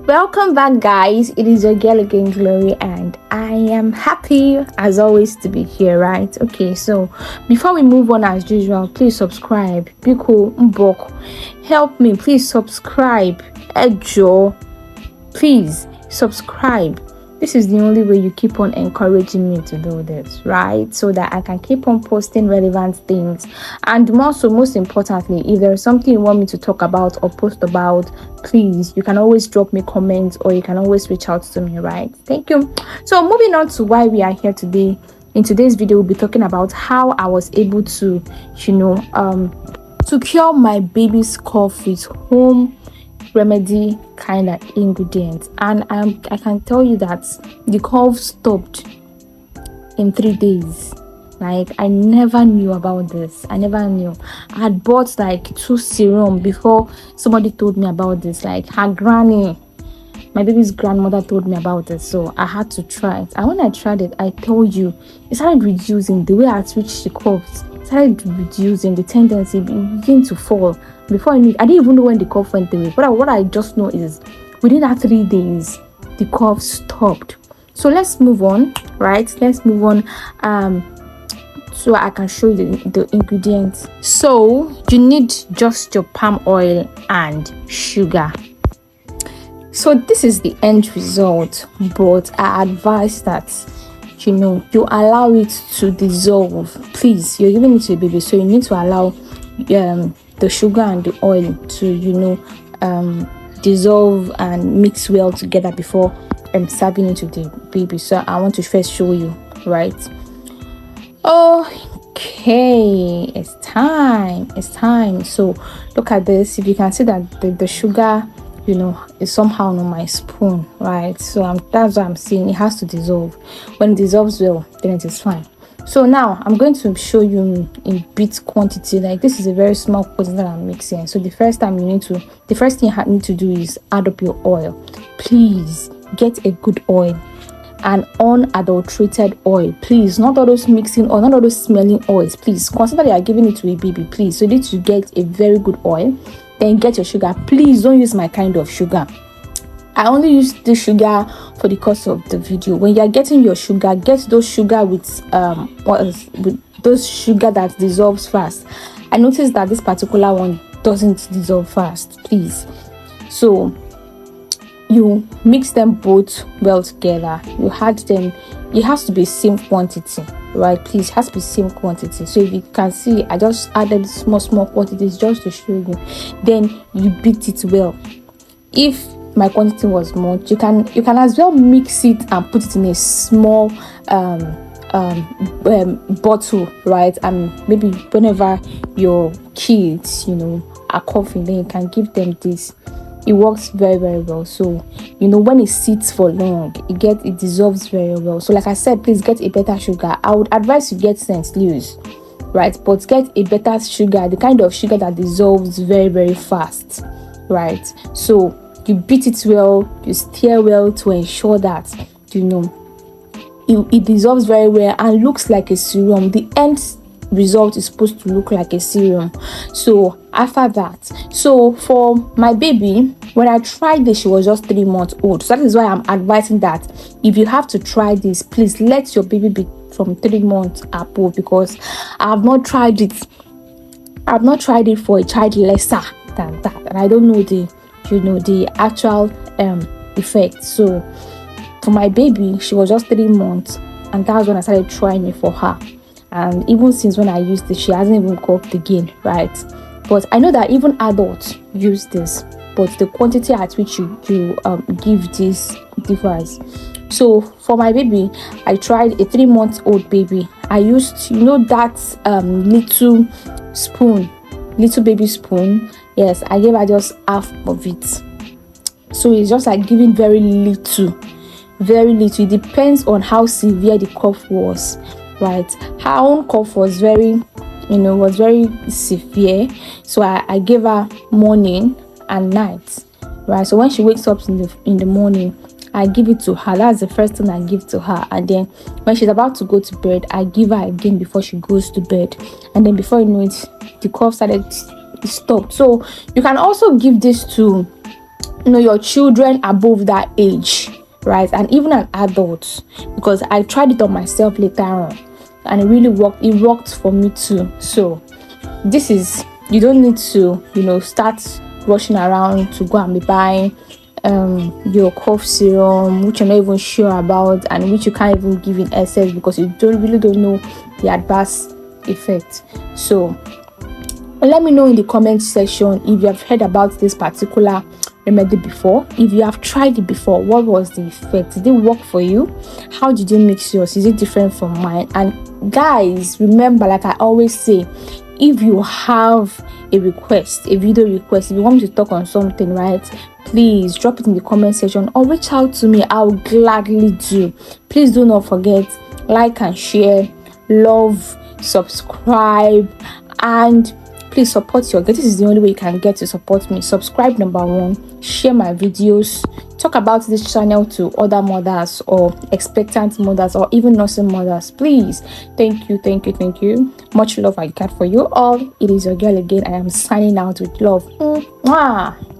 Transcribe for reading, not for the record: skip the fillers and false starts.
Welcome back, guys. It is your girl again, Glory, and I am happy as always to be here, right? Okay, so before we move on, as usual, please subscribe. Biko Mbok, help me, please subscribe. Ejo, please subscribe. This is the only way you keep on encouraging me to do this, right? So that I can keep on posting relevant things. And most importantly, if there's something you want me to talk about or post about, please, you can always drop me comments or you can always reach out to me, right? Thank you. So moving on to why we are here today. In today's video, we'll be talking about how I was able to, to cure my baby's cough with home remedy kind of ingredients, and I can tell you that the cough stopped in 3 days. Like, I never knew about this. I had bought like 2 serum before somebody told me about this. Like, her granny, my baby's grandmother, told me about this, so I had to try it. And when I tried it, I told you, it started reducing. The way at which she coughs started reducing. The tendency began to fall. Before I knew it, I didn't even know when the cough went away. But what I just know is within that 3 days, the cough stopped. So let's move on, right? So I can show you the ingredients. So you need just your palm oil and sugar. So this is the end result, but I advise that you allow it to dissolve. Please, you're giving it to a baby, so you need to allow the sugar and the oil to dissolve and mix well together before serving it to the baby. So I want to first show you, right? Okay, it's time. So look at this. If you can see that the sugar is somehow on my spoon, right? So that's what I'm saying. It has to dissolve. When it dissolves well, then it is fine. So now I'm going to show you in bit quantity. Like, this is a very small quantity that I'm mixing. So the first thing you need to do is add up your oil. Please get a good oil, an unadulterated oil. Please, not all those mixing or not all those smelling oils. Please consider you are giving it to a baby. Please, so you need to get a very good oil. Then get your sugar. Please don't use my kind of sugar. I only use the sugar for the course of the video. When you are getting your sugar, get those sugar with those sugar that dissolves fast. I noticed that this particular one doesn't dissolve fast. Please, so you mix them both well together. You add them. It has to be same quantity, right? Please, it has to be same quantity. So if you can see, I just added small quantities just to show you. Then you beat it well. If my quantity was much, you can as well mix it and put it in a small bottle, right? And maybe whenever your kids are coughing, then you can give them this. It works very, very well. So when it sits for long, it dissolves very well. So like I said, please get a better sugar. I would advise you get St. Louis, right? But get a better sugar, the kind of sugar that dissolves very, very fast, right? So you beat it well, you stir well to ensure that it dissolves very well and looks like a serum. The end result is supposed to look like a serum. So after that, so for my baby, when I tried this, she was just 3 months old. So that is why I'm advising that if you have to try this, please let your baby be from 3 months above, because I have not tried it for a child lesser than that, and I don't know the actual effect. So for my baby, she was just 3 months, and that's when I started trying it for her. And even since when I used it, she hasn't even coughed again, right? But I know that even adults use this, but the quantity at which you give this differs. So for my baby, I tried a 3-month-old baby. I used that little baby spoon. Yes, I gave her just half of it. So it's just like giving very little. It depends on how severe the cough was, right? Her own cough was very severe. So I gave her morning and night, right? So when she wakes up in the morning, I give it to her. That's the first thing I give to her. And then when she's about to go to bed, I give her again before she goes to bed. And then before you know it, the cough stopped. So you can also give this to your children above that age, right? And even an adult, because I tried it on myself later on and it really worked. It worked for me too. So this is, you don't need to start rushing around to go and be buying your cough serum which you're not even sure about and which you can't even give in excess because you don't know the adverse effect. So let me know in the comment section if you have heard about this particular remedy before. If you have tried it before, what was the effect? Did it work for you? How did you mix yours? Is it different from mine? And guys, remember, like I always say, if you have a request, a video request, if you want me to talk on something, right, please drop it in the comment section or reach out to me. I'll gladly do. Please do not forget, like and share, love, subscribe, and please support your girl. This is the only way you can get to support me. Subscribe, number one. Share my videos. Talk about this channel to other mothers or expectant mothers or even nursing mothers. Please. Thank you. Much love I got for you all. It is your girl again. I am signing out with love. Mwah.